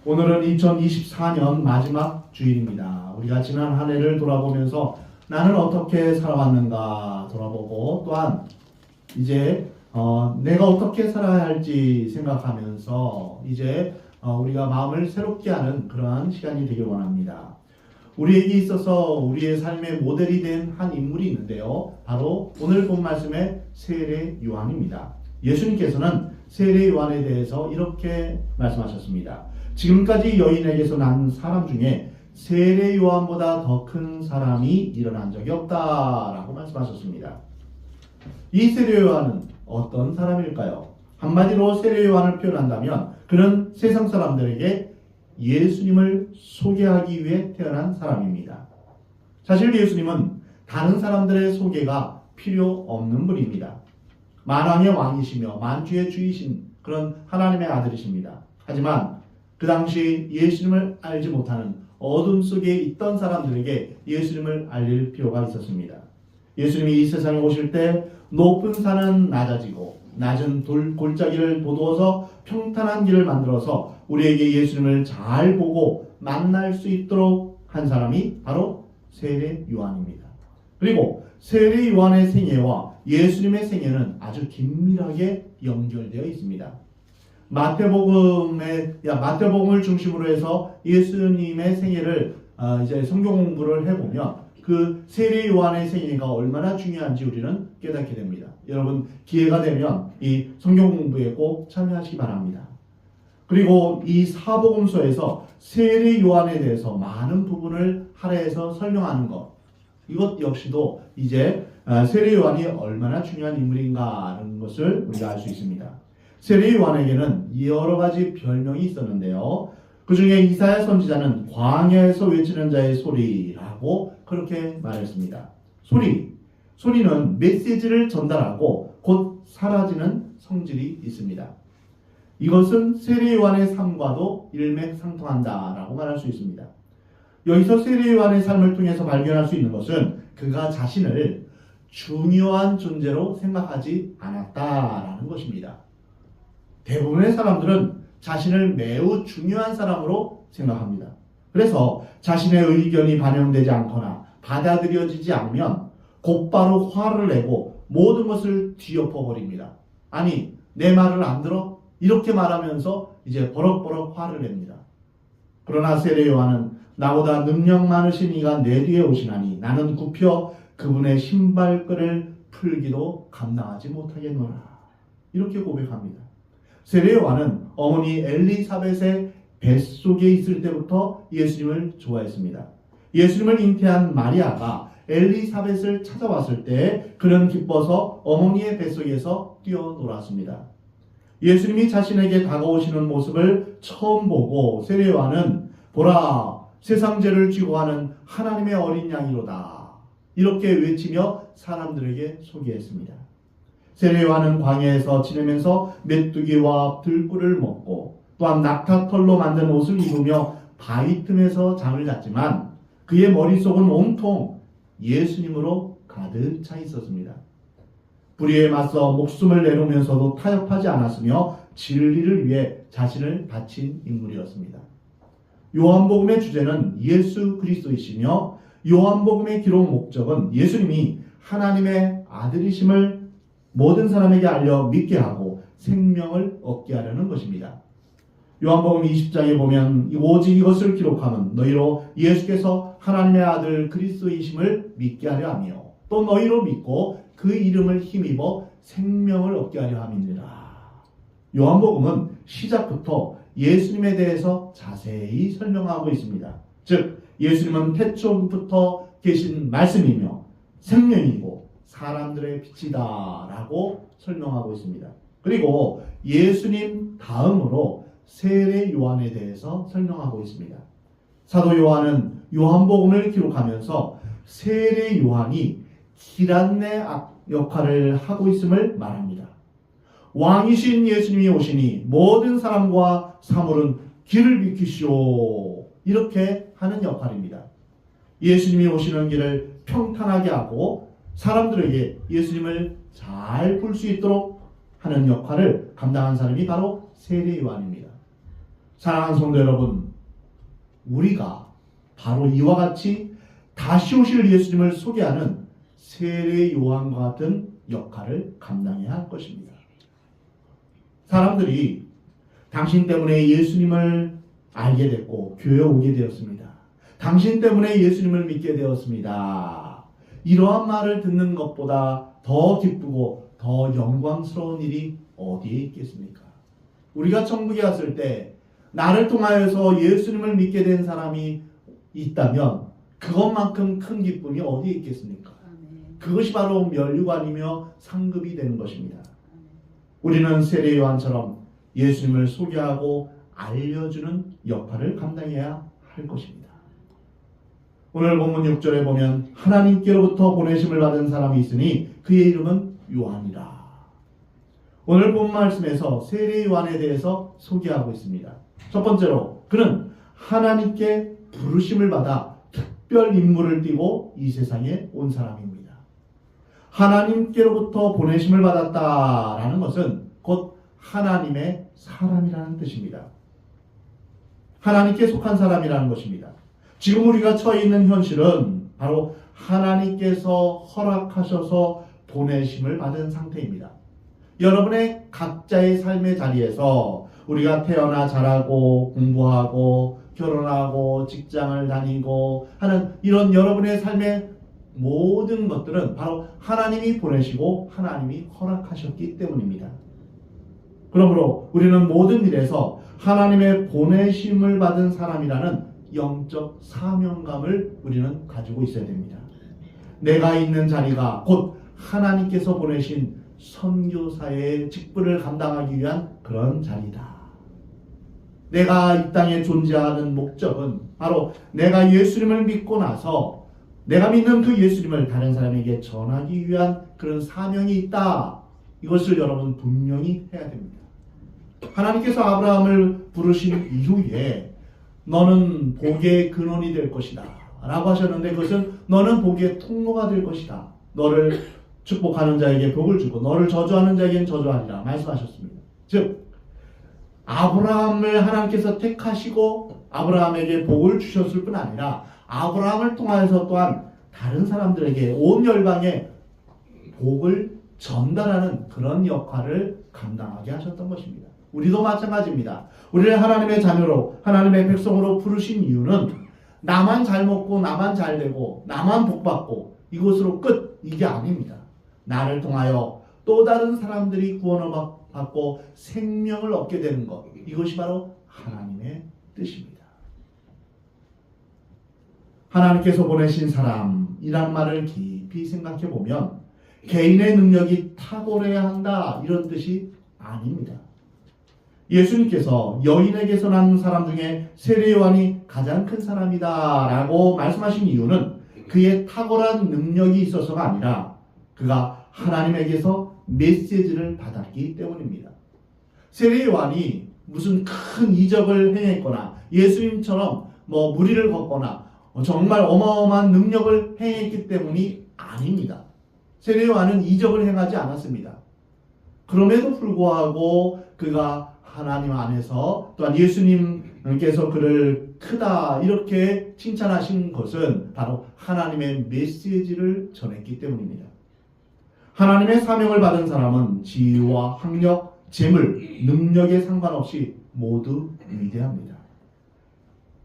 오늘은 2024년 마지막 주일입니다. 우리가 지난 한 해를 돌아보면서 나는 어떻게 살아왔는가 돌아보고 또한 이제 내가 어떻게 살아야 할지 생각하면서 이제 우리가 마음을 새롭게 하는 그러한 시간이 되길 원합니다. 우리에게 있어서 우리의 삶의 모델이 된 한 인물이 있는데요. 바로 오늘 본 말씀의 세례 요한입니다. 예수님께서는 세례 요한에 대해서 이렇게 말씀하셨습니다. 지금까지 여인에게서 난 사람 중에 세례 요한보다 더 큰 사람이 일어난 적이 없다라고 말씀하셨습니다. 이 세례 요한은 어떤 사람일까요? 한마디로 세례 요한을 표현한다면 그는 세상 사람들에게 예수님을 소개하기 위해 태어난 사람입니다. 사실 예수님은 다른 사람들의 소개가 필요 없는 분입니다. 만왕의 왕이시며 만주의 주이신 그런 하나님의 아들이십니다. 하지만 그 당시 예수님을 알지 못하는 어둠 속에 있던 사람들에게 예수님을 알릴 필요가 있었습니다. 예수님이 이 세상에 오실 때 높은 산은 낮아지고 낮은 골짜기를 도두어서 평탄한 길을 만들어서 우리에게 예수님을 잘 보고 만날 수 있도록 한 사람이 바로 세례 요한입니다. 그리고 세례 요한의 생애와 예수님의 생애는 아주 긴밀하게 연결되어 있습니다. 마태복음을 중심으로 해서 예수님의 생애를 이제 성경 공부를 해보면 그 세례 요한의 생애가 얼마나 중요한지 우리는 깨닫게 됩니다. 여러분 기회가 되면 이 성경 공부에 꼭 참여하시기 바랍니다. 그리고 이 사복음서에서 세례 요한에 대해서 많은 부분을 할애해서 설명하는 것, 이것 역시도 이제 세례 요한이 얼마나 중요한 인물인가 하는 것을 우리가 알 수 있습니다. 세례 요한에게는 여러 가지 별명이 있었는데요. 그 중에 이사야 선지자는 광야에서 외치는 자의 소리라고 그렇게 말했습니다. 소리는 메시지를 전달하고 곧 사라지는 성질이 있습니다. 이것은 세례 요한의 삶과도 일맥상통한다라고 말할 수 있습니다. 여기서 세례 요한의 삶을 통해서 발견할 수 있는 것은 그가 자신을 중요한 존재로 생각하지 않았다라는 것입니다. 대부분의 사람들은 자신을 매우 중요한 사람으로 생각합니다. 그래서 자신의 의견이 반영되지 않거나 받아들여지지 않으면 곧바로 화를 내고 모든 것을 뒤엎어버립니다. 아니, 내 말을 안 들어? 이렇게 말하면서 이제 버럭버럭 화를 냅니다. 그러나 세례 요한은 나보다 능력 많으신 이가 내 뒤에 오시나니 나는 굽혀 그분의 신발끈을 풀기도 감당하지 못하겠노라. 이렇게 고백합니다. 세례 요한은 어머니 엘리사벳의 뱃속에 있을 때부터 예수님을 좋아했습니다. 예수님을 잉태한 마리아가 엘리사벳을 찾아왔을 때 그는 기뻐서 어머니의 뱃속에서 뛰어놀았습니다. 예수님이 자신에게 다가오시는 모습을 처음 보고 세례 요한은 보라, 세상 죄를 쥐고 가는 하나님의 어린 양이로다. 이렇게 외치며 사람들에게 소개했습니다. 세례 요한은 광야에서 지내면서 메뚜기와 들꿀을 먹고 또한 낙타털로 만든 옷을 입으며 바위 틈에서 잠을 잤지만 그의 머릿속은 온통 예수님으로 가득 차 있었습니다. 불의에 맞서 목숨을 내놓으면서도 타협하지 않았으며 진리를 위해 자신을 바친 인물이었습니다. 요한복음의 주제는 예수 그리스도이시며 요한복음의 기록 목적은 예수님이 하나님의 아들이심을 모든 사람에게 알려 믿게 하고 생명을 얻게 하려는 것입니다. 요한복음 20장에 보면 오직 이것을 기록함은 너희로 예수께서 하나님의 아들 그리스도이심을 믿게 하려 하며 또 너희로 믿고 그 이름을 힘입어 생명을 얻게 하려 함이니라. 요한복음은 시작부터 예수님에 대해서 자세히 설명하고 있습니다. 즉 예수님은 태초부터 계신 말씀이며 생명이고 사람들의 빛이다 라고 설명하고 있습니다. 그리고 예수님 다음으로 세례 요한에 대해서 설명하고 있습니다. 사도 요한은 요한복음을 기록하면서 세례 요한이 길 안내 역할을 하고 있음을 말합니다. 왕이신 예수님이 오시니 모든 사람과 사물은 길을 비키시오. 이렇게 하는 역할입니다. 예수님이 오시는 길을 평탄하게 하고 사람들에게 예수님을 잘 볼 수 있도록 하는 역할을 감당한 사람이 바로 세례 요한입니다. 사랑하는 성도 여러분, 우리가 바로 이와 같이 다시 오실 예수님을 소개하는 세례 요한과 같은 역할을 감당해야 할 것입니다. 사람들이 당신 때문에 예수님을 알게 됐고 교회에 오게 되었습니다. 당신 때문에 예수님을 믿게 되었습니다. 이러한 말을 듣는 것보다 더 기쁘고 더 영광스러운 일이 어디에 있겠습니까? 우리가 천국에 왔을 때 나를 통하여서 예수님을 믿게 된 사람이 있다면 그것만큼 큰 기쁨이 어디에 있겠습니까? 그것이 바로 면류관이며 상급이 되는 것입니다. 우리는 세례 요한처럼 예수님을 소개하고 알려주는 역할을 감당해야 할 것입니다. 오늘 본문 6절에 보면 하나님께로부터 보내심을 받은 사람이 있으니 그의 이름은 요한이라. 오늘 본 말씀에서 세례 요한에 대해서 소개하고 있습니다. 첫 번째로 그는 하나님께 부르심을 받아 특별 임무를 띠고 이 세상에 온 사람입니다. 하나님께로부터 보내심을 받았다라는 것은 곧 하나님의 사람이라는 뜻입니다. 하나님께 속한 사람이라는 것입니다. 지금 우리가 처해 있는 현실은 바로 하나님께서 허락하셔서 보내심을 받은 상태입니다. 여러분의 각자의 삶의 자리에서 우리가 태어나 자라고 공부하고 결혼하고 직장을 다니고 하는 이런 여러분의 삶의 모든 것들은 바로 하나님이 보내시고 하나님이 허락하셨기 때문입니다. 그러므로 우리는 모든 일에서 하나님의 보내심을 받은 사람이라는 영적 사명감을 우리는 가지고 있어야 됩니다. 내가 있는 자리가 곧 하나님께서 보내신 선교사의 직분을 감당하기 위한 그런 자리다. 내가 이 땅에 존재하는 목적은 바로 내가 예수님을 믿고 나서 내가 믿는 그 예수님을 다른 사람에게 전하기 위한 그런 사명이 있다. 이것을 여러분 분명히 해야 됩니다. 하나님께서 아브라함을 부르신 이후에 너는 복의 근원이 될 것이다 라고 하셨는데 그것은 너는 복의 통로가 될 것이다. 너를 축복하는 자에게 복을 주고 너를 저주하는 자에게는 저주하리라 말씀하셨습니다. 즉 아브라함을 하나님께서 택하시고 아브라함에게 복을 주셨을 뿐 아니라 아브라함을 통하여서 또한 다른 사람들에게 온 열방에 복을 전달하는 그런 역할을 감당하게 하셨던 것입니다. 우리도 마찬가지입니다. 우리를 하나님의 자녀로 하나님의 백성으로 부르신 이유는 나만 잘 먹고 나만 잘 되고 나만 복받고 이것으로 끝 이게 아닙니다. 나를 통하여 또 다른 사람들이 구원을 받고 생명을 얻게 되는 것 이것이 바로 하나님의 뜻입니다. 하나님께서 보내신 사람이란 말을 깊이 생각해 보면 개인의 능력이 탁월해야 한다 이런 뜻이 아닙니다. 예수님께서 여인에게서 난 사람 중에 세례 요한이 가장 큰 사람이다 라고 말씀하신 이유는 그의 탁월한 능력이 있어서가 아니라 그가 하나님에게서 메시지를 받았기 때문입니다. 세례 요한이 무슨 큰 이적을 행했거나 예수님처럼 무리를 걷거나 정말 어마어마한 능력을 행했기 때문이 아닙니다. 세례 요한은 이적을 행하지 않았습니다. 그럼에도 불구하고 그가 하나님 안에서 또한 예수님께서 그를 크다 이렇게 칭찬하신 것은 바로 하나님의 메시지를 전했기 때문입니다. 하나님의 사명을 받은 사람은 지위와 학력, 재물, 능력에 상관없이 모두 위대합니다.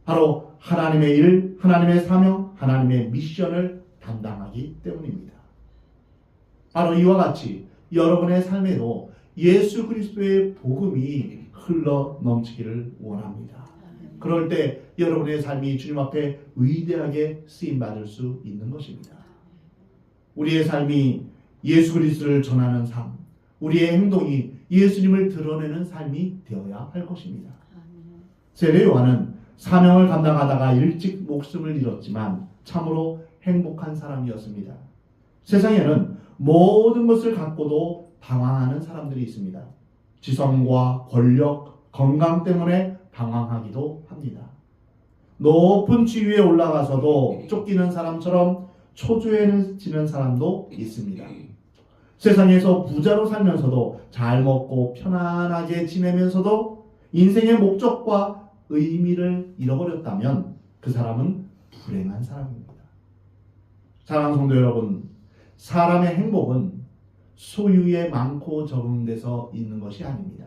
바로 하나님의 일, 하나님의 사명, 하나님의 미션을 담당하기 때문입니다. 바로 이와 같이 여러분의 삶에도 예수 그리스도의 복음이 흘러 넘치기를 원합니다. 그럴 때 여러분의 삶이 주님 앞에 위대하게 쓰임받을 수 있는 것입니다. 우리의 삶이 예수 그리스도를 전하는 삶, 우리의 행동이 예수님을 드러내는 삶이 되어야 할 것입니다. 세례 요한은 사명을 감당하다가 일찍 목숨을 잃었지만 참으로 행복한 사람이었습니다. 세상에는 모든 것을 갖고도 방황하는 사람들이 있습니다. 지성과 권력, 건강 때문에 방황하기도 합니다. 높은 지위에 올라가서도 쫓기는 사람처럼 초조해지는 사람도 있습니다. 세상에서 부자로 살면서도 잘 먹고 편안하게 지내면서도 인생의 목적과 의미를 잃어버렸다면 그 사람은 불행한 사람입니다. 사랑하는 성도 여러분, 사람의 행복은 소유에 많고 적은 데서 있는 것이 아닙니다.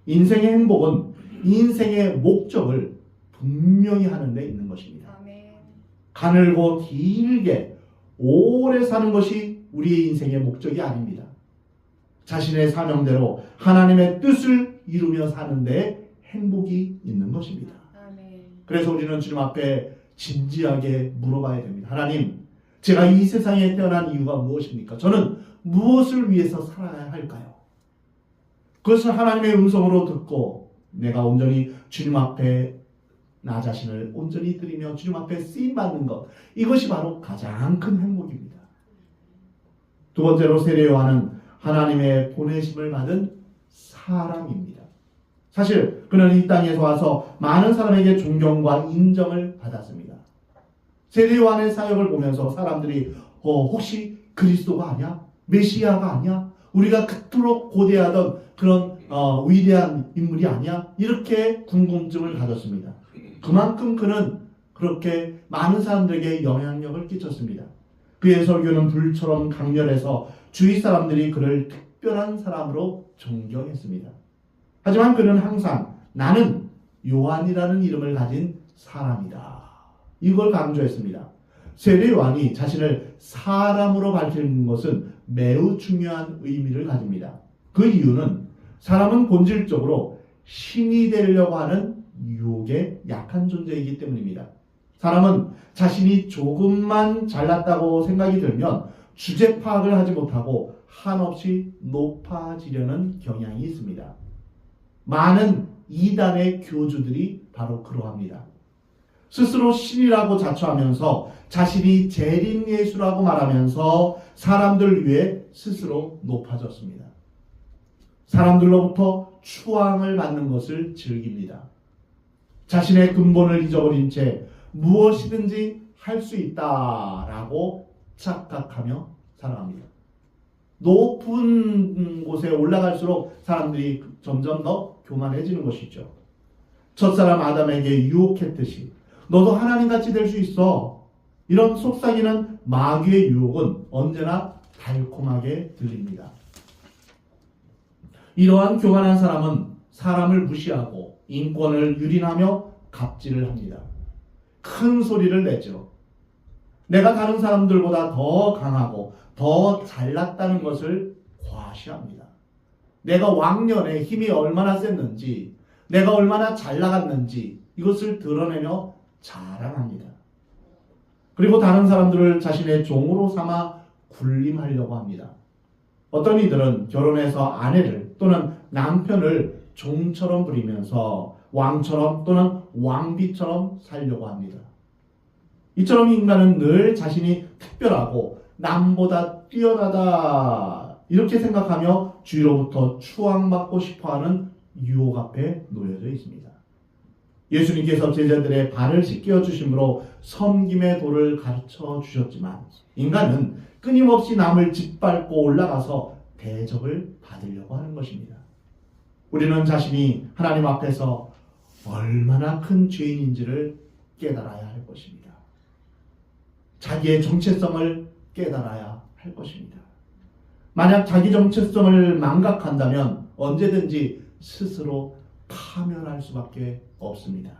인생의 행복은 인생의 목적을 분명히 하는 데 있는 것입니다. 가늘고 길게 오래 사는 것이 우리의 인생의 목적이 아닙니다. 자신의 사명대로 하나님의 뜻을 이루며 사는 데 행복이 있는 것입니다. 그래서 우리는 주님 앞에 진지하게 물어봐야 됩니다. 하나님, 제가 이 세상에 태어난 이유가 무엇입니까? 저는 무엇을 위해서 살아야 할까요? 그것을 하나님의 음성으로 듣고 내가 온전히 주님 앞에 나 자신을 온전히 드리며 주님 앞에 쓰임받는 것, 이것이 바로 가장 큰 행복입니다. 두 번째로 세례 요한은 하나님의 보내심을 받은 사람입니다. 사실 그는 이 땅에서 와서 많은 사람에게 존경과 인정을 받았습니다. 세례 요한의 사역을 보면서 사람들이 혹시 그리스도가 아니야? 메시아가 아니야? 우리가 그토록 고대하던 그런 위대한 인물이 아니야? 이렇게 궁금증을 가졌습니다. 그만큼 그는 그렇게 많은 사람들에게 영향력을 끼쳤습니다. 그의 설교는 불처럼 강렬해서 주위 사람들이 그를 특별한 사람으로 존경했습니다. 하지만 그는 항상 나는 요한이라는 이름을 가진 사람이다, 이걸 강조했습니다. 세례 요한이 자신을 사람으로 밝히는 것은 매우 중요한 의미를 가집니다. 그 이유는 사람은 본질적으로 신이 되려고 하는 유혹에 약한 존재이기 때문입니다. 사람은 자신이 조금만 잘났다고 생각이 들면 주제 파악을 하지 못하고 한없이 높아지려는 경향이 있습니다. 많은 이단의 교주들이 바로 그러합니다. 스스로 신이라고 자처하면서 자신이 재림 예수라고 말하면서 사람들 위해 스스로 높아졌습니다. 사람들로부터 추앙을 받는 것을 즐깁니다. 자신의 근본을 잊어버린 채 무엇이든지 할 수 있다라고 착각하며 살아갑니다. 높은 곳에 올라갈수록 사람들이 점점 더 교만해지는 것이죠. 첫사람 아담에게 유혹했듯이 너도 하나님같이 될 수 있어, 이런 속삭이는 마귀의 유혹은 언제나 달콤하게 들립니다. 이러한 교만한 사람은 사람을 무시하고 인권을 유린하며 갑질을 합니다. 큰 소리를 내죠. 내가 다른 사람들보다 더 강하고 더 잘났다는 것을 과시합니다. 내가 왕년에 힘이 얼마나 셌는지, 내가 얼마나 잘 나갔는지 이것을 드러내며 자랑합니다. 그리고 다른 사람들을 자신의 종으로 삼아 군림하려고 합니다. 어떤 이들은 결혼해서 아내를 또는 남편을 종처럼 부리면서 왕처럼 또는 왕비처럼 살려고 합니다. 이처럼 인간은 늘 자신이 특별하고 남보다 뛰어나다 이렇게 생각하며 주위로부터 추앙받고 싶어하는 유혹 앞에 놓여져 있습니다. 예수님께서 제자들의 발을 씻겨 주심으로 섬김의 도를 가르쳐 주셨지만 인간은 끊임없이 남을 짓밟고 올라가서 대접을 받으려고 하는 것입니다. 우리는 자신이 하나님 앞에서 얼마나 큰 죄인인지를 깨달아야 할 것입니다. 자기의 정체성을 깨달아야 할 것입니다. 만약 자기 정체성을 망각한다면 언제든지 스스로 파멸할 수밖에 없습니다.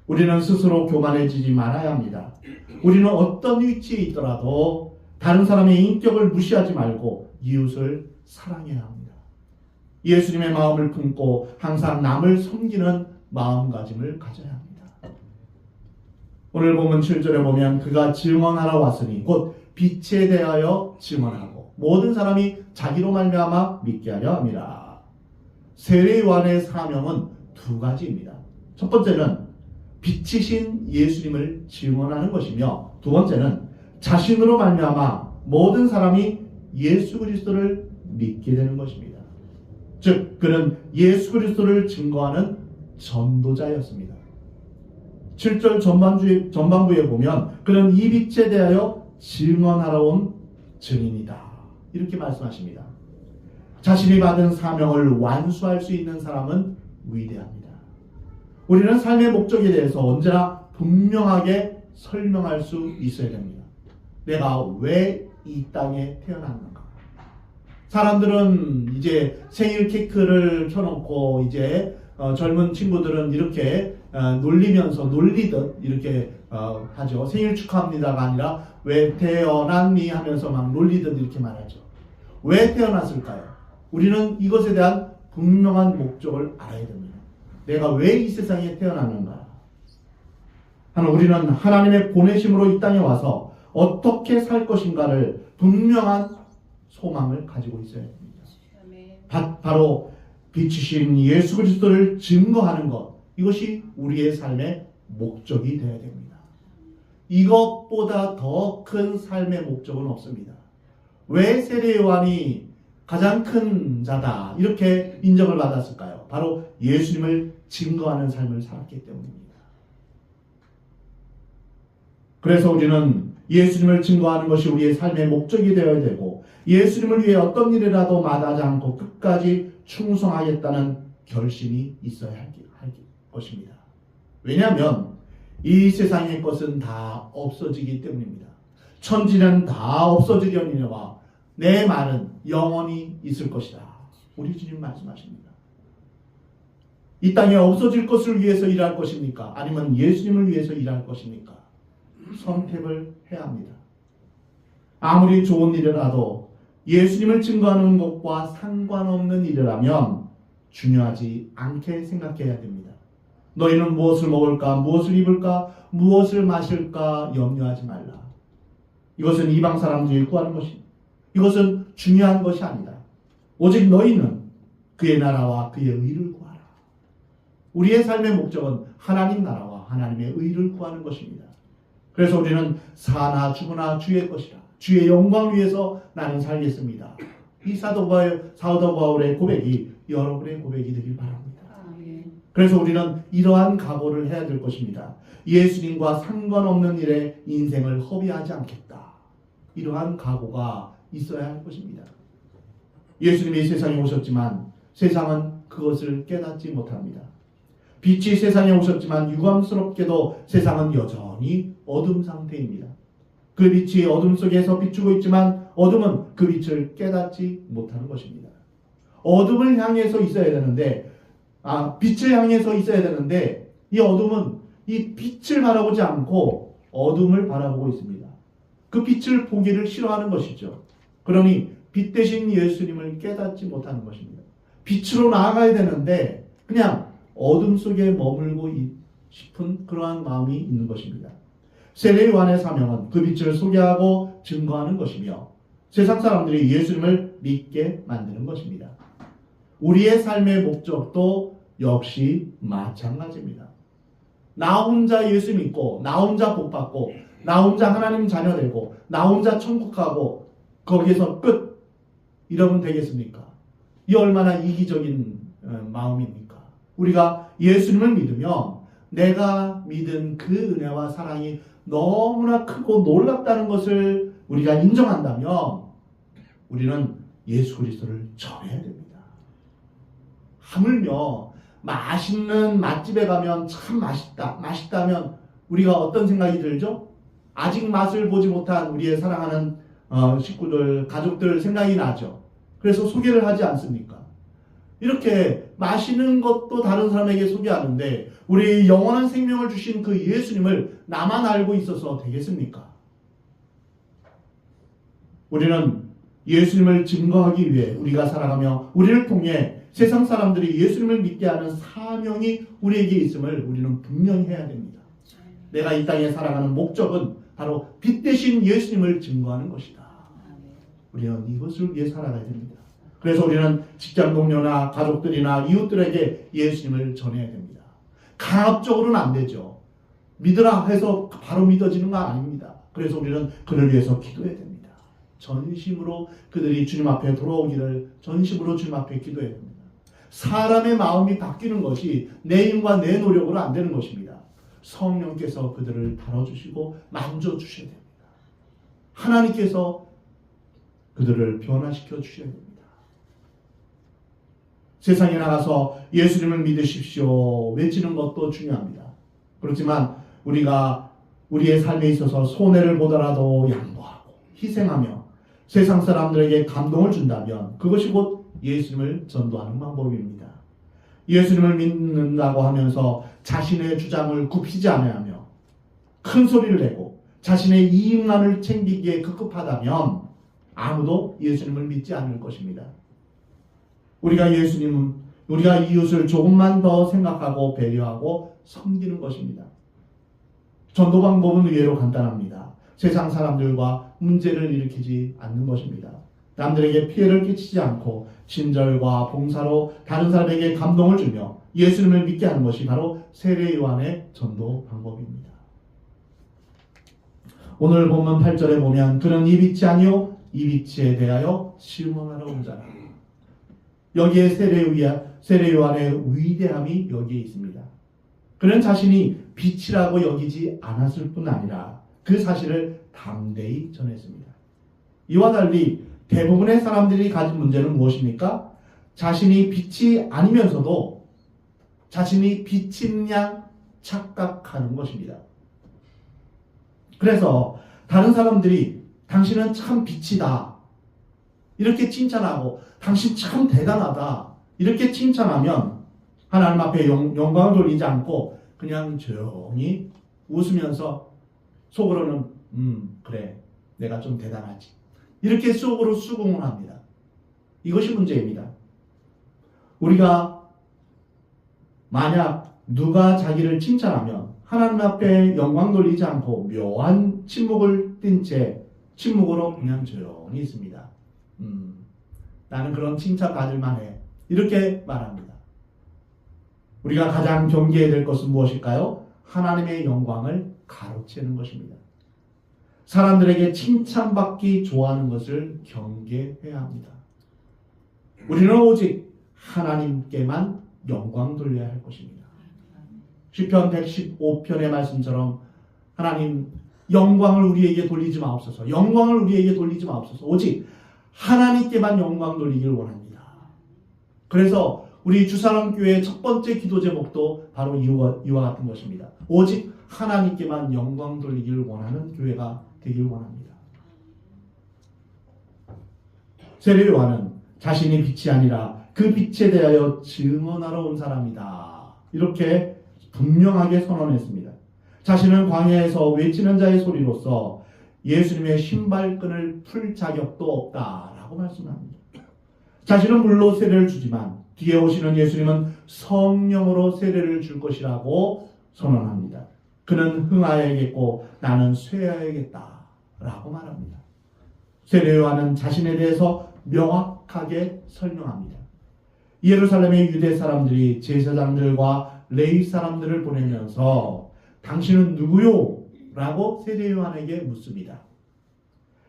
우리는 스스로 교만해지지 말아야 합니다. 우리는 어떤 위치에 있더라도 다른 사람의 인격을 무시하지 말고 이웃을 사랑해야 합니다. 예수님의 마음을 품고 항상 남을 섬기는 마음가짐을 가져야 합니다. 오늘 본문 7절에 보면 그가 증언하러 왔으니 곧 빛에 대하여 증언하고 모든 사람이 자기로 말미암아 믿게 하려 함이라. 세례 요한의 사명은 두 가지입니다. 첫 번째는 빛이신 예수님을 증언하는 것이며 두 번째는 자신으로 말미암아 모든 사람이 예수 그리스도를 믿게 되는 것입니다. 즉 그는 예수 그리스도를 증거하는 전도자였습니다. 7절 전반부에 보면 그는 이 빛에 대하여 증언하러 온 증인이다, 이렇게 말씀하십니다. 자신이 받은 사명을 완수할 수 있는 사람은 위대합니다. 우리는 삶의 목적에 대해서 언제나 분명하게 설명할 수 있어야 됩니다. 내가 왜 이 땅에 태어났는가? 사람들은 이제 생일 케이크를 켜놓고 이제 젊은 친구들은 이렇게 놀리듯 이렇게 하죠. 생일 축하합니다가 아니라 왜 태어났니 하면서 막 놀리듯 이렇게 말하죠. 왜 태어났을까요? 우리는 이것에 대한 분명한 목적을 알아야 됩니다. 내가 왜 이 세상에 태어났는가? 우리는 하나님의 보내심으로 이 땅에 와서 어떻게 살 것인가를 분명한 소망을 가지고 있어야 됩니다. 바로 빛이신 예수 그리스도를 증거하는 것, 이것이 우리의 삶의 목적이 되어야 됩니다. 이것보다 더 큰 삶의 목적은 없습니다. 왜 세례 요한이 가장 큰 자다 이렇게 인정을 받았을까요? 바로 예수님을 증거하는 삶을 살았기 때문입니다. 그래서 우리는 예수님을 증거하는 것이 우리의 삶의 목적이 되어야 되고, 예수님을 위해 어떤 일이라도 마다하지 않고 끝까지 충성하겠다는 결심이 있어야 할 것입니다. 왜냐하면 이 세상의 것은 다 없어지기 때문입니다. 천지는 다 없어지려니와 내 말은 영원히 있을 것이다. 우리 주님 말씀하십니다. 이 땅에 없어질 것을 위해서 일할 것입니까? 아니면 예수님을 위해서 일할 것입니까? 선택을 해야 합니다. 아무리 좋은 일이라도 예수님을 증거하는 것과 상관없는 일이라면 중요하지 않게 생각해야 됩니다. 너희는 무엇을 먹을까, 무엇을 입을까, 무엇을 마실까 염려하지 말라. 이것은 이방 사람들이 구하는 것입니다. 이것은 중요한 것이 아니다. 오직 너희는 그의 나라와 그의 의를 구하라. 우리의 삶의 목적은 하나님 나라와 하나님의 의를 구하는 것입니다. 그래서 우리는 사나 죽으나 주의 것이라, 주의 영광 위해서 나는 살겠습니다. 이 사도 바울의 고백이 여러분의 고백이 되길 바랍니다. 그래서 우리는 이러한 각오를 해야 될 것입니다. 예수님과 상관없는 일에 인생을 허비하지 않겠다. 이러한 각오가 있어야 할 것입니다. 예수님이 세상에 오셨지만 세상은 그것을 깨닫지 못합니다. 빛이 세상에 오셨지만 유감스럽게도 세상은 여전히 어둠 상태입니다. 그 빛이 어둠 속에서 비추고 있지만 어둠은 그 빛을 깨닫지 못하는 것입니다. 어둠을 향해서 있어야 되는데, 빛을 향해서 있어야 되는데 이 어둠은 이 빛을 바라보지 않고 어둠을 바라보고 있습니다. 그 빛을 보기를 싫어하는 것이죠. 그러니 빛 대신 예수님을 깨닫지 못하는 것입니다. 빛으로 나아가야 되는데 그냥 어둠 속에 머물고 싶은 그러한 마음이 있는 것입니다. 세례 요한의 사명은 그 빛을 소개하고 증거하는 것이며 세상 사람들이 예수님을 믿게 만드는 것입니다. 우리의 삶의 목적도 역시 마찬가지입니다. 나 혼자 예수 믿고 나 혼자 복받고 나 혼자 하나님 자녀 되고 나 혼자 천국 가고 거기서 끝, 이러면 되겠습니까? 이 얼마나 이기적인 마음입니까? 우리가 예수님을 믿으면 내가 믿은 그 은혜와 사랑이 너무나 크고 놀랍다는 것을 우리가 인정한다면 우리는 예수 그리스도를 전해야 됩니다. 하물며 맛있는 맛집에 가면 참 맛있다면 우리가 어떤 생각이 들죠? 아직 맛을 보지 못한 우리의 사랑하는 식구들, 가족들 생각이 나죠. 그래서 소개를 하지 않습니까? 이렇게 맛있는 것도 다른 사람에게 소개하는데 우리 영원한 생명을 주신 그 예수님을 나만 알고 있어서 되겠습니까? 우리는 예수님을 증거하기 위해 우리가 살아가며 우리를 통해 세상 사람들이 예수님을 믿게 하는 사명이 우리에게 있음을 우리는 분명히 해야 됩니다. 내가 이 땅에 살아가는 목적은 바로 빛 대신 예수님을 증거하는 것이다. 우리는 이것을 위해 살아가야 됩니다. 그래서 우리는 직장 동료나 가족들이나 이웃들에게 예수님을 전해야 됩니다. 강압적으로는 안 되죠. 믿으라 해서 바로 믿어지는 건 아닙니다. 그래서 우리는 그를 위해서 기도해야 됩니다. 전심으로 그들이 주님 앞에 돌아오기를 전심으로 주님 앞에 기도해야 됩니다. 사람의 마음이 바뀌는 것이 내 힘과 내 노력으로 안 되는 것입니다. 성령께서 그들을 다뤄주시고 만져주셔야 됩니다. 하나님께서 그들을 변화시켜 주셔야 됩니다. 세상에 나가서 예수님을 믿으십시오 외치는 것도 중요합니다. 그렇지만 우리가 우리의 삶에 있어서 손해를 보더라도 양보하고 희생하며 세상 사람들에게 감동을 준다면 그것이 곧 예수님을 전도하는 방법입니다. 예수님을 믿는다고 하면서 자신의 주장을 굽히지 않으며 큰 소리를 내고 자신의 이익만을 챙기기에 급급하다면 아무도 예수님을 믿지 않을 것입니다. 우리가 이웃을 조금만 더 생각하고 배려하고 섬기는 것입니다. 전도 방법은 의외로 간단합니다. 세상 사람들과 문제를 일으키지 않는 것입니다. 남들에게 피해를 끼치지 않고 친절과 봉사로 다른 사람에게 감동을 주며 예수님을 믿게 하는 것이 바로 세례 요한의 전도 방법입니다. 오늘 본문 8절에 보면 그는 이 빛이 아니요 이 빛에 대하여 시험하러 온 자라. 여기에 세례 요한의 위대함이 여기에 있습니다. 그는 자신이 빛이라고 여기지 않았을 뿐 아니라 그 사실을 담대히 전했습니다. 이와 달리 대부분의 사람들이 가진 문제는 무엇입니까? 자신이 빛이 아니면서도 자신이 빛인 양 착각하는 것입니다. 그래서 다른 사람들이 당신은 참 빛이다 이렇게 칭찬하고 당신 참 대단하다 이렇게 칭찬하면 하나님 앞에 영광을 돌리지 않고 그냥 조용히 웃으면서 속으로는 그래 내가 좀 대단하지 이렇게 속으로 수긍을 합니다. 이것이 문제입니다. 우리가 만약 누가 자기를 칭찬하면 하나님 앞에 영광 돌리지 않고 묘한 침묵을 띤 채 침묵으로 그냥 조용히 있습니다. 나는 그런 칭찬 받을만 해 이렇게 말합니다. 우리가 가장 경계해야 될 것은 무엇일까요? 하나님의 영광을 가로채는 것입니다. 사람들에게 칭찬받기 좋아하는 것을 경계해야 합니다. 우리는 오직 하나님께만 영광 돌려야 할 것입니다. 시편 115편의 말씀처럼 하나님 영광을 우리에게 돌리지 마옵소서. 영광을 우리에게 돌리지 마옵소서. 오직 하나님께만 영광 돌리기를 원합니다. 그래서 우리 주사랑교회의 첫 번째 기도 제목도 바로 이와 같은 것입니다. 오직 하나님께만 영광 돌리기를 원하는 교회가 되길 원합니다. 세례 요한은 자신이 빛이 아니라 그 빛에 대하여 증언하러 온 사람이다. 이렇게 분명하게 선언했습니다. 자신은 광야에서 외치는 자의 소리로서 예수님의 신발끈을 풀 자격도 없다라고 말씀합니다. 자신은 물로 세례를 주지만 뒤에 오시는 예수님은 성령으로 세례를 줄 것이라고 선언합니다. 그는 흥하여야겠고 나는 쇠하여야겠다라고 말합니다. 세례 요한은 자신에 대해서 명확하게 설명합니다. 예루살렘의 유대 사람들이 제사장들과 레위 사람들을 보내면서 당신은 누구요? 라고 세례 요한에게 묻습니다.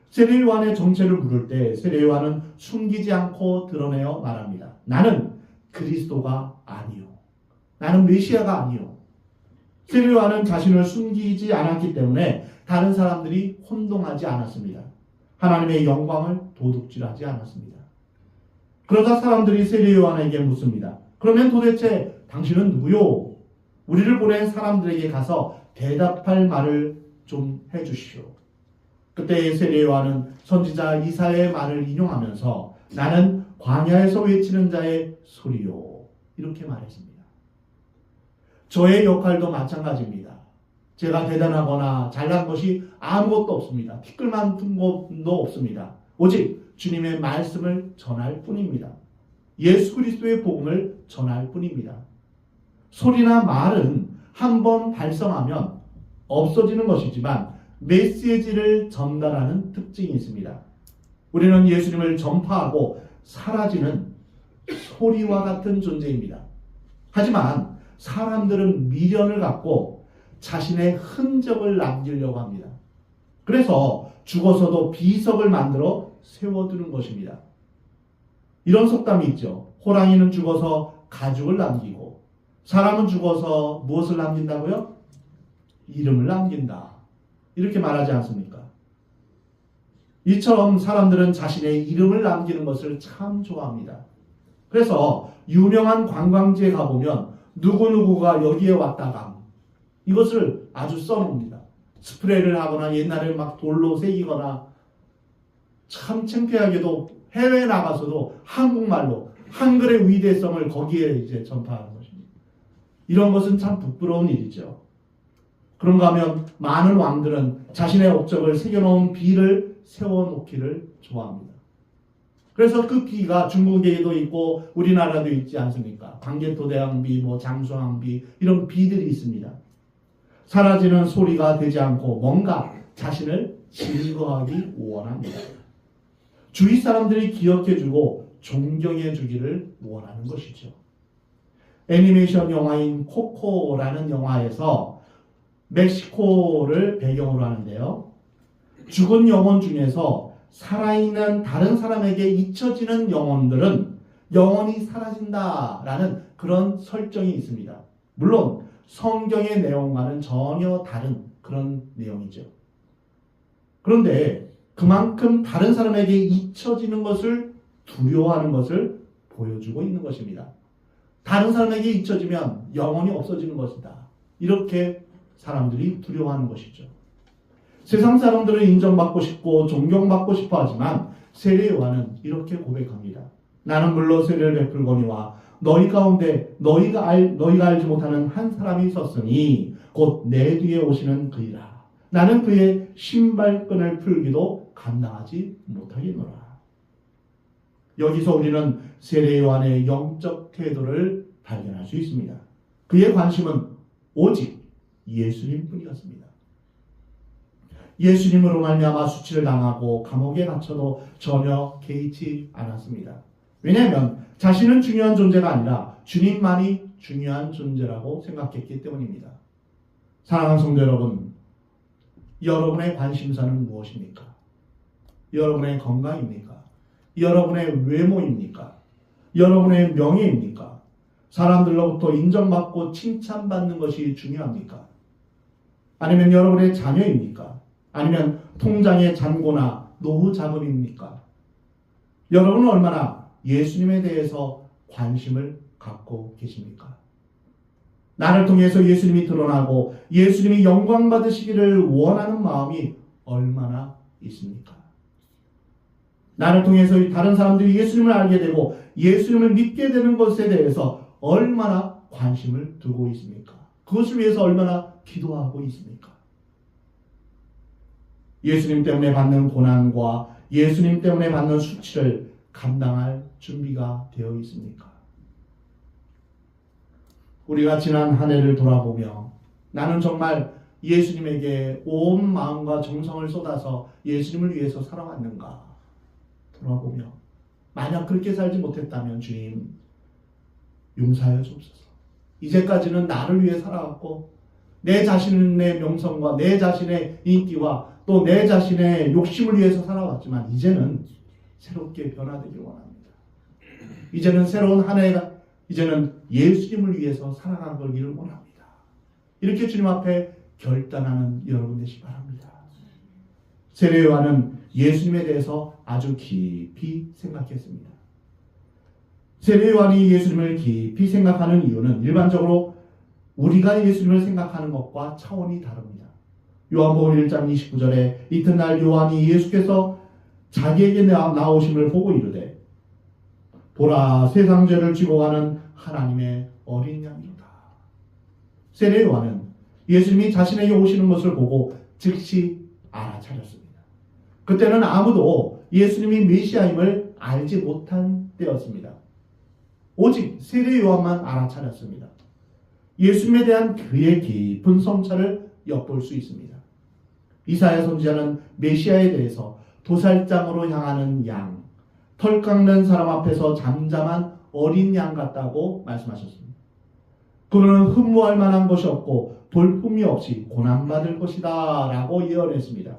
세례 요한의 정체를 물을 때 세례 요한은 숨기지 않고 드러내어 말합니다. 나는 그리스도가 아니요. 나는 메시아가 아니요. 세례 요한은 자신을 숨기지 않았기 때문에 다른 사람들이 혼동하지 않았습니다. 하나님의 영광을 도둑질하지 않았습니다. 그러자 사람들이 세례 요한에게 묻습니다. 그러면 도대체 당신은 누구요? 우리를 보낸 사람들에게 가서 대답할 말을 좀 해주시오. 그때 세례 요한은 선지자 이사야의 말을 인용하면서 나는 광야에서 외치는 자의 소리요 이렇게 말했습니다. 저의 역할도 마찬가지입니다. 제가 대단하거나 잘난 것이 아무것도 없습니다. 티끌만 든 것도 없습니다. 오직 주님의 말씀을 전할 뿐입니다. 예수 그리스도의 복음을 전할 뿐입니다. 소리나 말은 한번 발성하면 없어지는 것이지만 메시지를 전달하는 특징이 있습니다. 우리는 예수님을 전파하고 사라지는 소리와 같은 존재입니다. 하지만 사람들은 미련을 갖고 자신의 흔적을 남기려고 합니다. 그래서 죽어서도 비석을 만들어 세워두는 것입니다. 이런 속담이 있죠. 호랑이는 죽어서 가죽을 남기고 사람은 죽어서 무엇을 남긴다고요? 이름을 남긴다. 이렇게 말하지 않습니까? 이처럼 사람들은 자신의 이름을 남기는 것을 참 좋아합니다. 그래서 유명한 관광지에 가보면 누구누구가 여기에 왔다가 이것을 아주 써놓습니다. 스프레이를 하거나 옛날에 막 돌로 새기거나 참 창피하게도 해외에 나가서도 한국말로 한글의 위대성을 거기에 이제 전파하는 것입니다. 이런 것은 참 부끄러운 일이죠. 그런가 하면 많은 왕들은 자신의 업적을 새겨놓은 비를 세워놓기를 좋아합니다. 그래서 그 비가 중국에도 있고 우리나라도 있지 않습니까? 광개토대왕비, 장수왕비 이런 비들이 있습니다. 사라지는 소리가 되지 않고 뭔가 자신을 증거하기 원합니다. 주위 사람들이 기억해주고 존경해주기를 원하는 것이죠. 애니메이션 영화인 코코라는 영화에서 멕시코를 배경으로 하는데요. 죽은 영혼 중에서 살아있는 다른 사람에게 잊혀지는 영혼들은 영혼이 사라진다라는 그런 설정이 있습니다. 물론 성경의 내용과는 전혀 다른 그런 내용이죠. 그런데 그만큼 다른 사람에게 잊혀지는 것을 두려워하는 것을 보여주고 있는 것입니다. 다른 사람에게 잊혀지면 영혼이 없어지는 것이다. 이렇게 사람들이 두려워하는 것이죠. 세상 사람들은 인정받고 싶고 존경받고 싶어 하지만 세례 요한은 이렇게 고백합니다. 나는 물론 세례를 베풀거니와 너희 가운데 너희가 알지 못하는 한 사람이 있었으니 곧 내 뒤에 오시는 그이라. 나는 그의 신발끈을 풀기도 감당하지 못하겠노라. 여기서 우리는 세례 요한의 영적 태도를 발견할 수 있습니다. 그의 관심은 오직 예수님뿐이었습니다. 예수님으로 말미암아 수치를 당하고 감옥에 갇혀도 전혀 개의치 않았습니다. 왜냐하면 자신은 중요한 존재가 아니라 주님만이 중요한 존재라고 생각했기 때문입니다. 사랑하는 성도 여러분, 여러분의 관심사는 무엇입니까? 여러분의 건강입니까? 여러분의 외모입니까? 여러분의 명예입니까? 사람들로부터 인정받고 칭찬받는 것이 중요합니까? 아니면 여러분의 자녀입니까? 아니면 통장의 잔고나 노후 자금입니까? 여러분은 얼마나 예수님에 대해서 관심을 갖고 계십니까? 나를 통해서 예수님이 드러나고 예수님이 영광 받으시기를 원하는 마음이 얼마나 있습니까? 나를 통해서 다른 사람들이 예수님을 알게 되고 예수님을 믿게 되는 것에 대해서 얼마나 관심을 두고 있습니까? 그것을 위해서 얼마나 기도하고 있습니까? 예수님 때문에 받는 고난과 예수님 때문에 받는 수치를 감당할 준비가 되어 있습니까? 우리가 지난 한 해를 돌아보며 나는 정말 예수님에게 온 마음과 정성을 쏟아서 예수님을 위해서 살아왔는가 돌아보며 만약 그렇게 살지 못했다면 주님 용서하여 주옵소서. 이제까지는 나를 위해 살아왔고 내 자신의 명성과 내 자신의 인기와 또 내 자신의 욕심을 위해서 살아왔지만 이제는 새롭게 변화되길 원합니다. 이제는 새로운 한 해가 이제는 예수님을 위해서 살아가기를 원합니다. 이렇게 주님 앞에 결단하는 여러분 되시기 바랍니다. 세례 요한은 예수님에 대해서 아주 깊이 생각했습니다. 세례 요한이 예수님을 깊이 생각하는 이유는 일반적으로 우리가 예수님을 생각하는 것과 차원이 다릅니다. 요한복음 1장 29절에 이튿날 요한이 예수께서 자기에게 나오심을 보고 이르되 보라 세상 죄를 지고 가는 하나님의 어린 양이로다. 세례 요한은 예수님이 자신에게 오시는 것을 보고 즉시 알아차렸습니다. 그때는 아무도 예수님이 메시아임을 알지 못한 때였습니다. 오직 세례 요한만 알아차렸습니다. 예수님에 대한 그의 깊은 성찰을 엿볼 수 있습니다. 이사야 선지자는 메시아에 대해서 도살장으로 향하는 양, 털 깎는 사람 앞에서 잠잠한 어린 양 같다고 말씀하셨습니다. 그는 흠모할 만한 것이 없고 볼품이 없이 고난받을 것이다 라고 예언했습니다.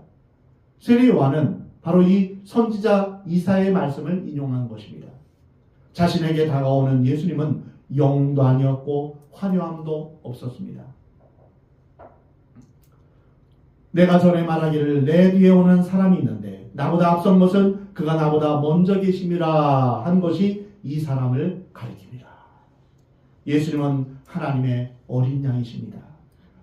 세례 요한은 바로 이 선지자 이사야의 말씀을 인용한 것입니다. 자신에게 다가오는 예수님은 영웅도 아니었고 화려함도 없었습니다. 내가 전에 말하기를 내 뒤에 오는 사람이 있는데 나보다 앞선 것은 그가 나보다 먼저 계심이라 한 것이 이 사람을 가리킵니다. 예수님은 하나님의 어린 양이십니다.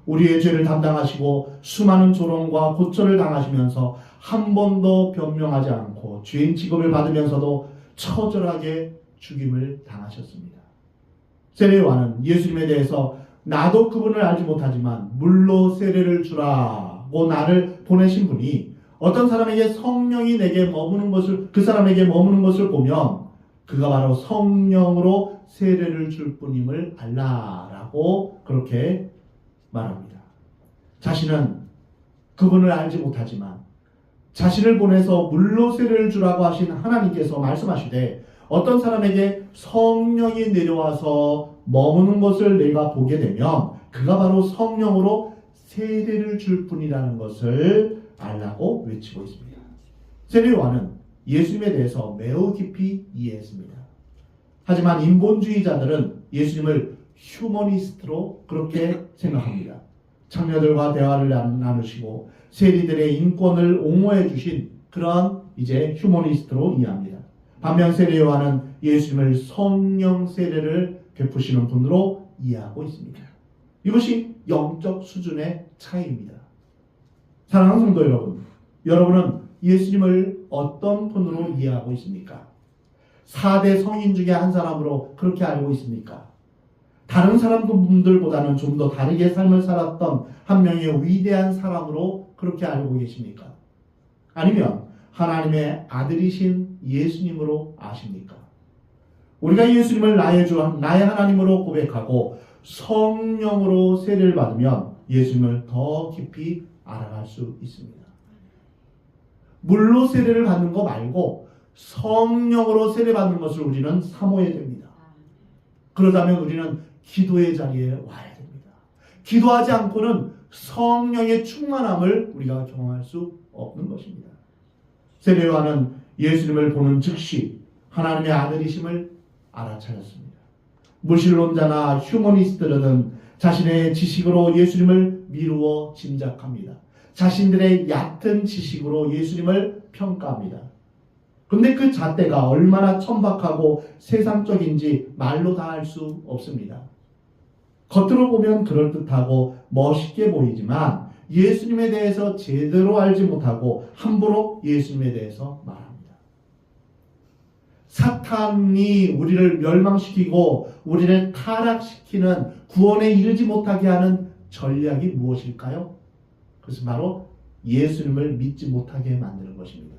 우리의 죄를 담당하시고 수많은 조롱과 고초를 당하시면서 한 번도 변명하지 않고 죄인 취급을 받으면서도 처절하게 죽임을 당하셨습니다. 세례 요한은 예수님에 대해서 나도 그분을 알지 못하지만 물로 세례를 주라고 나를 보내신 분이 어떤 사람에게 성령이 내게 머무는 것을 그 사람에게 머무는 것을 보면 그가 바로 성령으로 세례를 줄 뿐임을 알라라고 그렇게 말합니다. 자신은 그분을 알지 못하지만 자신을 보내서 물로 세례를 주라고 하신 하나님께서 말씀하시되 어떤 사람에게 성령이 내려와서 머무는 것을 내가 보게 되면 그가 바로 성령으로 세례를 줄 뿐이라는 것을 알라고 외치고 있습니다. 세례 요한은 예수님에 대해서 매우 깊이 이해했습니다. 하지만 인본주의자들은 예수님을 휴머니스트로 그렇게 생각합니다. 창녀들과 대화를 나누시고 세리들의 인권을 옹호해 주신 그런 이제 휴머니스트로 이해합니다. 반면 세례 요한은 예수님을 성령 세례를 베푸시는 분으로 이해하고 있습니다. 이것이 영적 수준의 차이입니다. 사랑하는 성도 여러분, 여러분은 예수님을 어떤 분으로 이해하고 있습니까? 4대 성인 중에 한 사람으로 그렇게 알고 있습니까? 다른 사람들보다는 좀 더 다르게 삶을 살았던 한 명의 위대한 사람으로 그렇게 알고 계십니까? 아니면 하나님의 아들이신 예수님으로 아십니까? 우리가 예수님을 나의 주, 나의 하나님으로 고백하고 성령으로 세례를 받으면 예수님을 더 깊이 알아갈 수 있습니다. 물로 세례를 받는 거 말고 성령으로 세례 받는 것을 우리는 사모해야 됩니다. 그러자면 우리는 기도의 자리에 와야 됩니다. 기도하지 않고는 성령의 충만함을 우리가 경험할 수 없는 것입니다. 세례 요한은 예수님을 보는 즉시 하나님의 아들이심을 알아차렸습니다. 무신론자나 휴머니스트들은 자신의 지식으로 예수님을 미루어 짐작합니다. 자신들의 얕은 지식으로 예수님을 평가합니다. 그런데 그 잣대가 얼마나 천박하고 세상적인지 말로 다 할 수 없습니다. 겉으로 보면 그럴듯하고 멋있게 보이지만 예수님에 대해서 제대로 알지 못하고 함부로 예수님에 대해서 말합니다. 사탄이 우리를 멸망시키고 우리를 타락시키는 구원에 이르지 못하게 하는 전략이 무엇일까요? 그것은 바로 예수님을 믿지 못하게 만드는 것입니다.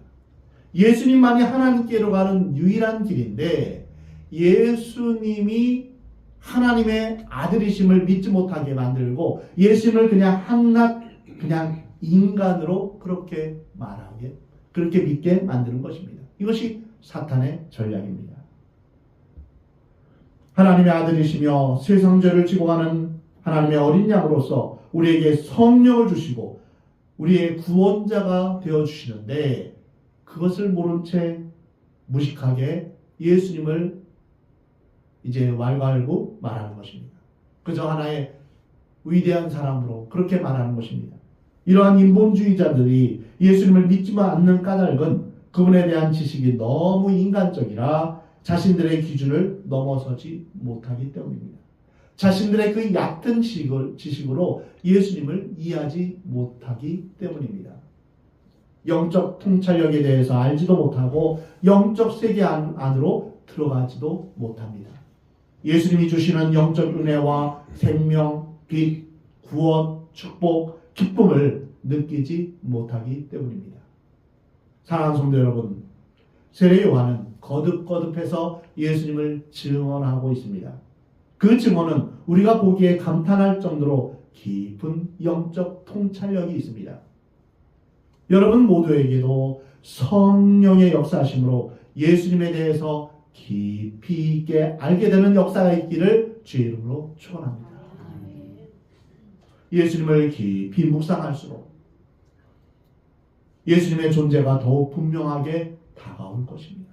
예수님만이 하나님께로 가는 유일한 길인데 예수님이 하나님의 아들이심을 믿지 못하게 만들고 예수님을 그냥 인간으로 그렇게 말하게 그렇게 믿게 만드는 것입니다. 이것이 사탄의 전략입니다. 하나님의 아들이시며 세상 죄를 지고 가는 하나님의 어린 양으로서 우리에게 성령을 주시고 우리의 구원자가 되어주시는데 그것을 모른 채 무식하게 예수님을 이제 왈가왈부 말하는 것입니다. 그저 하나의 위대한 사람으로 그렇게 말하는 것입니다. 이러한 인본주의자들이 예수님을 믿지만 않는 까닭은 그분에 대한 지식이 너무 인간적이라 자신들의 기준을 넘어서지 못하기 때문입니다. 자신들의 그 얕은 지식으로 예수님을 이해하지 못하기 때문입니다. 영적 통찰력에 대해서 알지도 못하고 영적 세계 안으로 들어가지도 못합니다. 예수님이 주시는 영적 은혜와 생명, 빛, 구원, 축복, 기쁨을 느끼지 못하기 때문입니다. 사랑하는 성도 여러분, 세례 요한은 거듭거듭해서 예수님을 증언하고 있습니다. 그 증언은 우리가 보기에 감탄할 정도로 깊은 영적 통찰력이 있습니다. 여러분 모두에게도 성령의 역사하심으로 예수님에 대해서 깊이 있게 알게 되는 역사가 있기를 주의 이름으로 축원합니다. 예수님을 깊이 묵상할수록 예수님의 존재가 더욱 분명하게 다가올 것입니다.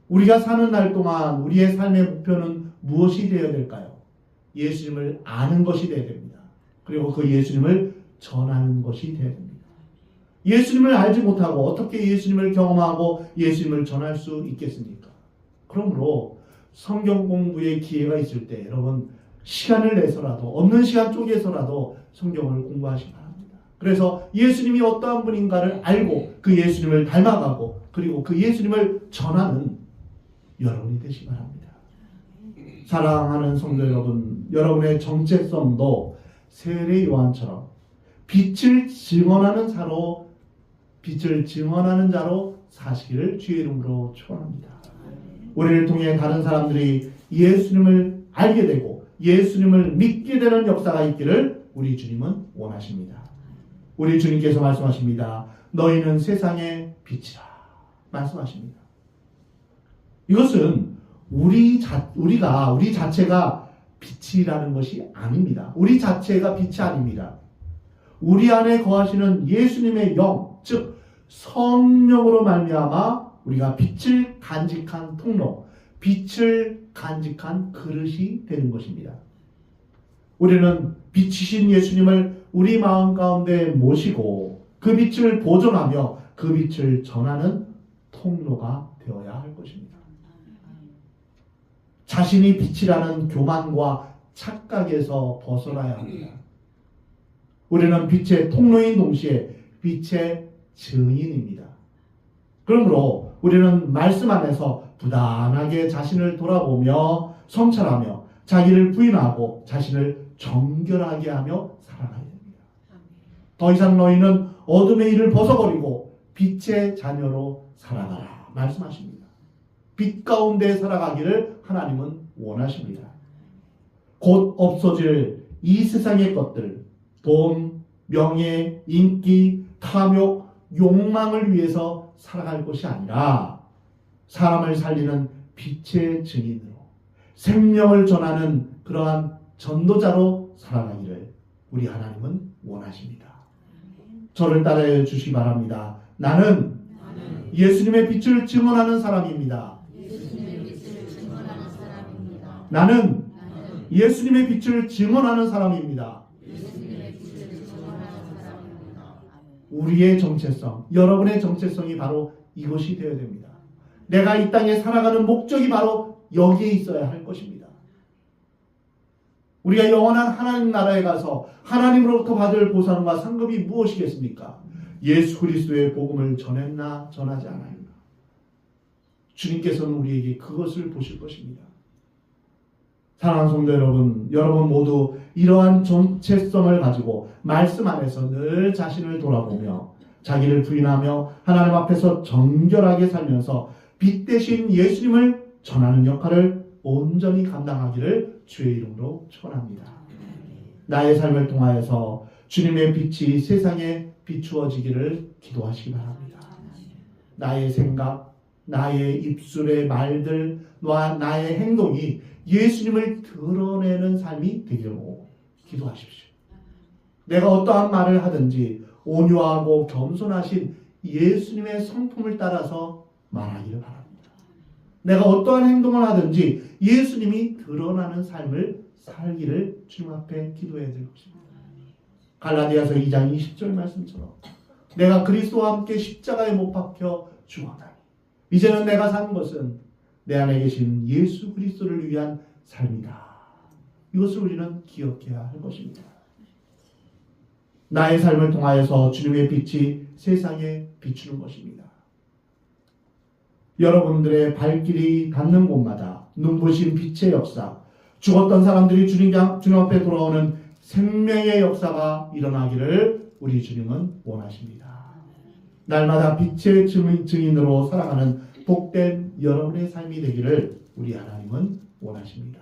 우리가 사는 날 동안 우리의 삶의 목표는 무엇이 되어야 될까요? 예수님을 아는 것이 되어야 됩니다. 그리고 그 예수님을 전하는 것이 되어야 됩니다. 예수님을 알지 못하고 어떻게 예수님을 경험하고 예수님을 전할 수 있겠습니까? 그러므로 성경 공부의 기회가 있을 때 여러분 시간을 내서라도 없는 시간 쪽에서라도 성경을 공부하시기 바랍니다. 그래서 예수님이 어떠한 분인가를 알고 그 예수님을 닮아가고 그리고 그 예수님을 전하는 여러분이 되시기 바랍니다. 사랑하는 성도 여러분, 여러분의 정체성도 세례 요한처럼 빛을 증언하는 자로 사시기를 주의 이름으로 축원합니다. 우리를 통해 다른 사람들이 예수님을 알게 되고 예수님을 믿게 되는 역사가 있기를 우리 주님은 원하십니다. 우리 주님께서 말씀하십니다. 너희는 세상의 빛이라 말씀하십니다. 이것은 우리 자체가 빛이라는 것이 아닙니다. 우리 자체가 빛이 아닙니다. 우리 안에 거하시는 예수님의 영, 즉 성령으로 말미암아 우리가 빛을 간직한 통로, 빛을 간직한 그릇이 되는 것입니다. 우리는 빛이신 예수님을 우리 마음 가운데 모시고 그 빛을 보존하며 그 빛을 전하는 통로가 되어야 할 것입니다. 자신이 빛이라는 교만과 착각에서 벗어나야 합니다. 우리는 빛의 통로인 동시에 빛의 증인입니다. 그러므로 우리는 말씀 안에서 부단하게 자신을 돌아보며 성찰하며 자기를 부인하고 자신을 정결하게 하며 살아가야 됩니다. 더 이상 너희는 어둠의 일을 벗어버리고 빛의 자녀로 살아가라 말씀하십니다. 빛 가운데 살아가기를 하나님은 원하십니다. 곧 없어질 이 세상의 것들, 돈, 명예, 인기, 탐욕, 욕망을 위해서 살아갈 것이 아니라 사람을 살리는 빛의 증인으로 생명을 전하는 그러한 전도자로 살아가기를 우리 하나님은 원하십니다. 저를 따라해 주시기 바랍니다. 나는 예수님의 빛을 증언하는 사람입니다. 나는 예수님의 빛을 증언하는 사람입니다. 우리의 정체성, 여러분의 정체성이 바로 이것이 되어야 됩니다. 내가 이 땅에 살아가는 목적이 바로 여기에 있어야 할 것입니다. 우리가 영원한 하나님 나라에 가서 하나님으로부터 받을 보상과 상급이 무엇이겠습니까? 예수 그리스도의 복음을 전했나 전하지 않았나. 주님께서는 우리에게 그것을 보실 것입니다. 사랑하는 성도 여러분, 여러분 모두 이러한 정체성을 가지고 말씀 안에서 늘 자신을 돌아보며 자기를 부인하며 하나님 앞에서 정결하게 살면서 빛 대신 예수님을 전하는 역할을 온전히 감당하기를 주의 이름으로 축원합니다. 나의 삶을 통하여서 주님의 빛이 세상에 비추어지기를 기도하시기 바랍니다. 나의 생각, 나의 입술의 말들, 나의 행동이 예수님을 드러내는 삶이 되기를 기도하십시오. 내가 어떠한 말을 하든지 온유하고 겸손하신 예수님의 성품을 따라서 말하기를 바랍니다. 내가 어떠한 행동을 하든지 예수님이 드러나는 삶을 살기를 주님 앞에 기도해야 될 것입니다. 갈라디아서 2장 20절 말씀처럼 내가 그리스도와 함께 십자가에 못 박혀 죽었다니 이제는 내가 사는 것은 내 안에 계신 예수 그리스도를 위한 삶이다. 이것을 우리는 기억해야 할 것입니다. 나의 삶을 통하여서 주님의 빛이 세상에 비추는 것입니다. 여러분들의 발길이 닿는 곳마다 눈부신 빛의 역사, 죽었던 사람들이 주님 앞에 돌아오는 생명의 역사가 일어나기를 우리 주님은 원하십니다. 날마다 빛의 증인으로 살아가는 복된 여러분의 삶이 되기를 우리 하나님은 원하십니다.